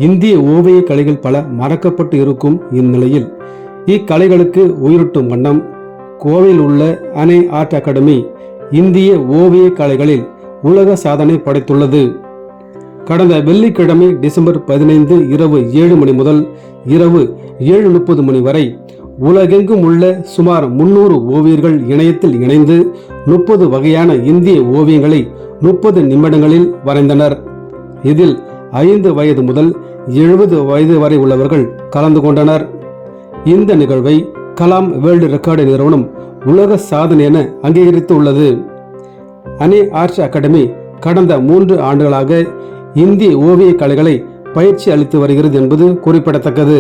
இந்திய ஓவிய கலைகள் பல மறக்கப்பட்டு இருக்கும் இந்நிலையில் இக்கலைகளுக்கு உயிரூட்டும் வண்ணம் கோவையில் உள்ள அனே ஆர்ட் அகாடமி இந்திய ஓவிய கலைகளில் உலக சாதனை படைத்துள்ளது. கடந்த வெள்ளிக்கிழமை டிசம்பர் 15 இரவு 7 மணி முதல் இரவு 7:30 மணி வரை உலகெங்கும் உள்ள சுமார் 300 ஓவியர்கள் இணையத்தில் இணைந்து 30 வகையான இந்திய ஓவியங்களை 30 நிமிடங்களில் வரைந்தனர். இதில் 5 வயது முதல் 70 வயது வரை உள்ளவர்கள் கலந்து கொண்டனர். இந்த நிகழ்வை கலாம் வேர்ல்டு ரெக்கார்டு நிறுவனம் உலக சாதனை என அங்கீகரித்து உள்ளது. அனே ஆர்ட் அகாடமி கடந்த 3 ஆண்டுகளாக இந்திய ஓவிய கலைகளை பயிற்சி அளித்து வருகிறது என்பது குறிப்பிடத்தக்கது.